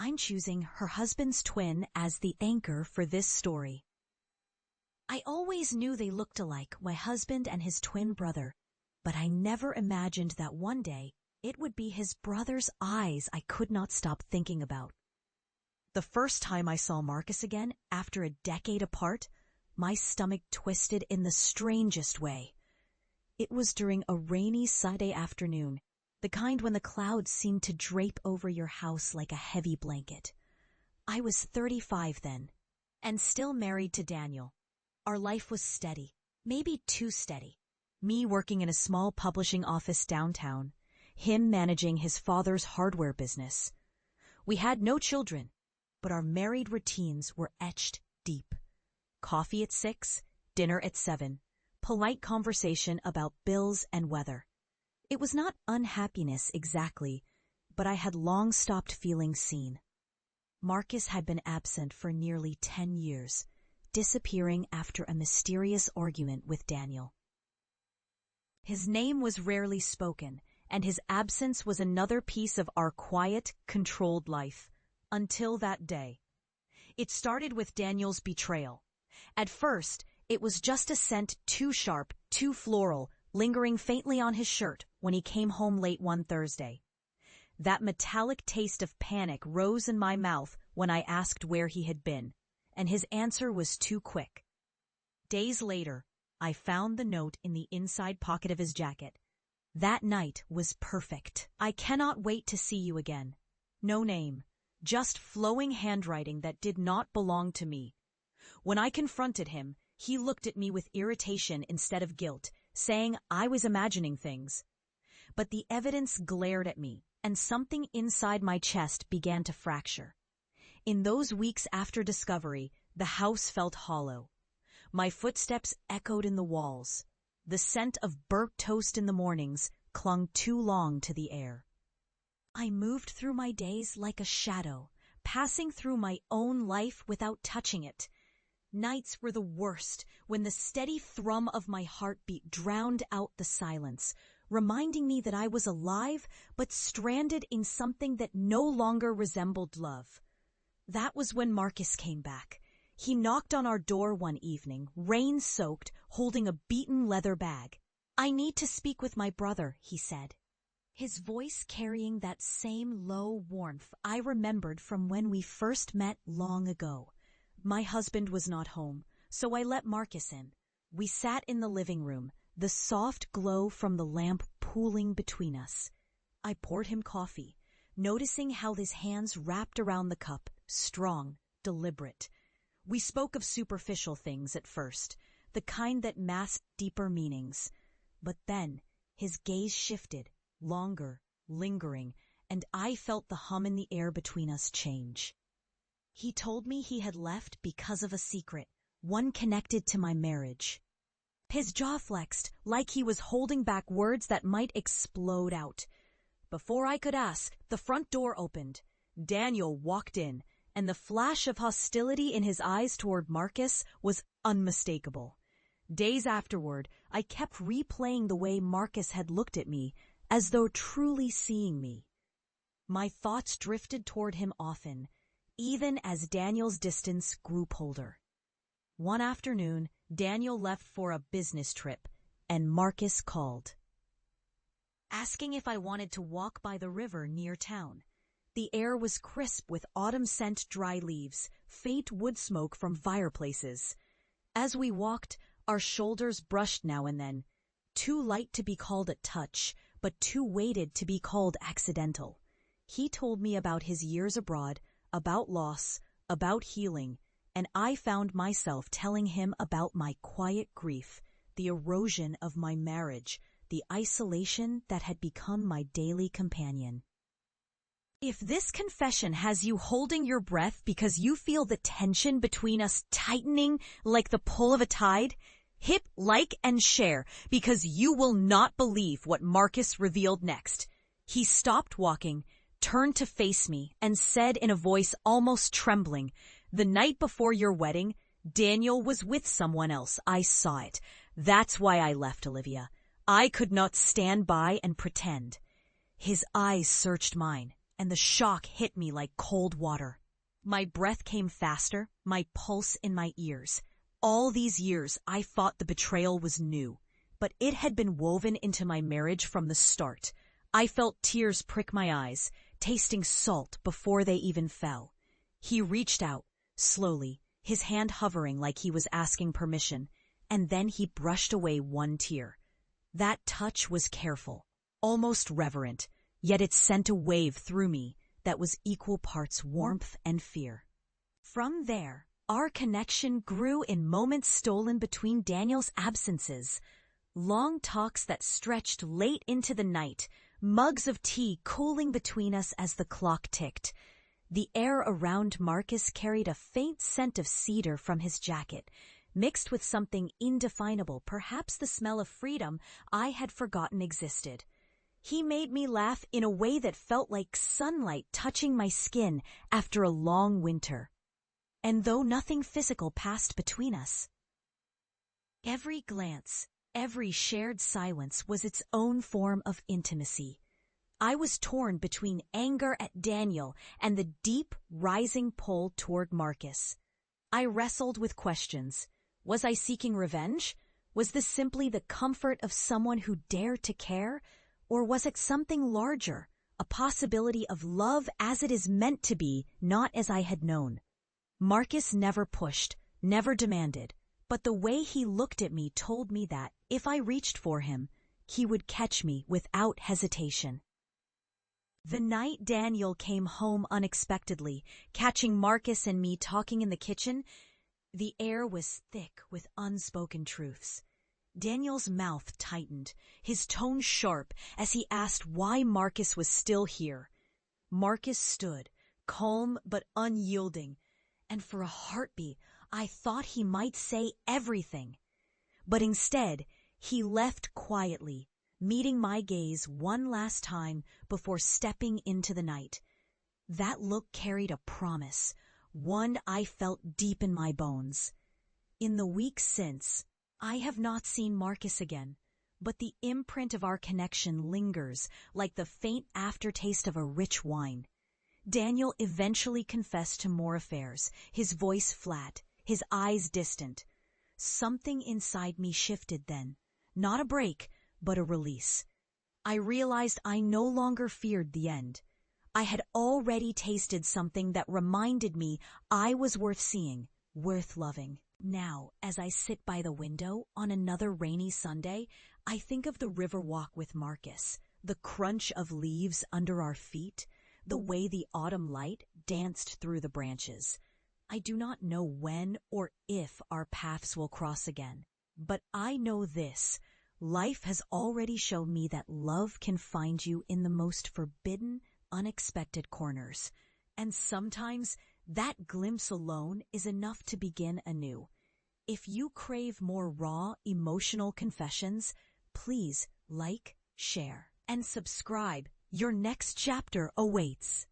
I'm choosing her husband's twin as the anchor for this story. I always knew they looked alike, my husband and his twin brother, but I never imagined that one day it would be his brother's eyes I could not stop thinking about. The first time I saw Marcus again, after a decade apart, my stomach twisted in the strangest way. It was during a rainy Sunday afternoon, the kind when the clouds seemed to drape over your house like a heavy blanket. I was 35 then, and still married to Daniel. Our life was steady, maybe too steady. Me working in a small publishing office downtown, him managing his father's hardware business. We had no children, but our married routines were etched deep. Coffee at 6, dinner at 7, polite conversation about bills and weather. It was not unhappiness exactly, but I had long stopped feeling seen. Marcus had been absent for nearly 10 years, disappearing after a mysterious argument with Daniel. His name was rarely spoken, and his absence was another piece of our quiet, controlled life, until that day. It started with Daniel's betrayal. At first, it was just a scent too sharp, too floral, lingering faintly on his shirt when he came home late one Thursday. That metallic taste of panic rose in my mouth when I asked where he had been, and his answer was too quick. Days later, I found the note in the inside pocket of his jacket. That night was perfect. I cannot wait to see you again. No name, just flowing handwriting that did not belong to me. When I confronted him, he looked at me with irritation instead of guilt, saying I was imagining things. But the evidence glared at me, and something inside my chest began to fracture. In those weeks after discovery, the house felt hollow. My footsteps echoed in the walls. The scent of burnt toast in the mornings clung too long to the air. I moved through my days like a shadow, passing through my own life without touching it. Nights were the worst, when the steady thrum of my heartbeat drowned out the silence, reminding me that I was alive but stranded in something that no longer resembled love. That was when Marcus came back. He knocked on our door one evening, rain-soaked, holding a beaten leather bag. "I need to speak with my brother," he said, his voice carrying that same low warmth I remembered from when we first met long ago. My husband was not home, so I let Marcus in. We sat in the living room, the soft glow from the lamp pooling between us. I poured him coffee, noticing how his hands wrapped around the cup, strong, deliberate. We spoke of superficial things at first, the kind that masked deeper meanings. But then his gaze shifted, longer, lingering, and I felt the hum in the air between us change. He told me he had left because of a secret, one connected to my marriage. His jaw flexed, like he was holding back words that might explode out. Before I could ask, the front door opened. Daniel walked in, and the flash of hostility in his eyes toward Marcus was unmistakable. Days afterward, I kept replaying the way Marcus had looked at me, as though truly seeing me. My thoughts drifted toward him often, even as Daniel's distance grew colder. One afternoon, Daniel left for a business trip, and Marcus called, asking if I wanted to walk by the river near town. The air was crisp with autumn-scent dry leaves, faint wood smoke from fireplaces. As we walked, our shoulders brushed now and then, too light to be called a touch, but too weighted to be called accidental. He told me about his years abroad, about loss, about healing, and I found myself telling him about my quiet grief, the erosion of my marriage, the isolation that had become my daily companion. If this confession has you holding your breath because you feel the tension between us tightening like the pull of a tide, hit like and share because you will not believe what Marcus revealed next. He stopped walking, turned to face me, and said in a voice almost trembling, "The night before your wedding, Daniel was with someone else. I saw it. That's why I left, Olivia. I could not stand by and pretend." His eyes searched mine, and the shock hit me like cold water. My breath came faster, my pulse in my ears. All these years I thought the betrayal was new, but it had been woven into my marriage from the start. I felt tears prick my eyes, tasting salt before they even fell. He reached out, slowly, his hand hovering like he was asking permission, and then he brushed away one tear. That touch was careful, almost reverent, yet it sent a wave through me that was equal parts warmth and fear. From there, our connection grew in moments stolen between Daniel's absences. Long talks that stretched late into the night, mugs of tea cooling between us as the clock ticked. The air around Marcus carried a faint scent of cedar from his jacket, mixed with something indefinable, perhaps the smell of freedom I had forgotten existed. He made me laugh in a way that felt like sunlight touching my skin after a long winter. And though nothing physical passed between us, every glance, every shared silence was its own form of intimacy. I was torn between anger at Daniel and the deep, rising pull toward Marcus. I wrestled with questions. Was I seeking revenge? Was this simply the comfort of someone who dared to care? Or was it something larger, a possibility of love as it is meant to be, not as I had known? Marcus never pushed, never demanded, but the way he looked at me told me that, if I reached for him, he would catch me without hesitation. The night Daniel came home unexpectedly, catching Marcus and me talking in the kitchen, the air was thick with unspoken truths. Daniel's mouth tightened, his tone sharp, as he asked why Marcus was still here. Marcus stood, calm but unyielding, and for a heartbeat I thought he might say everything. But instead, he left quietly, meeting my gaze one last time before stepping into the night. That look carried a promise, one I felt deep in my bones. In the weeks since, I have not seen Marcus again, but the imprint of our connection lingers like the faint aftertaste of a rich wine. Daniel eventually confessed to more affairs, his voice flat, his eyes distant. Something inside me shifted then, not a break, but a release. I realized I no longer feared the end. I had already tasted something that reminded me I was worth seeing, worth loving. Now, as I sit by the window on another rainy Sunday, I think of the river walk with Marcus, the crunch of leaves under our feet, the way the autumn light danced through the branches. I do not know when or if our paths will cross again, but I know this. Life has already shown me that love can find you in the most forbidden, unexpected corners. And sometimes that glimpse alone is enough to begin anew. If you crave more raw, emotional confessions, please like, share, and subscribe. Your next chapter awaits.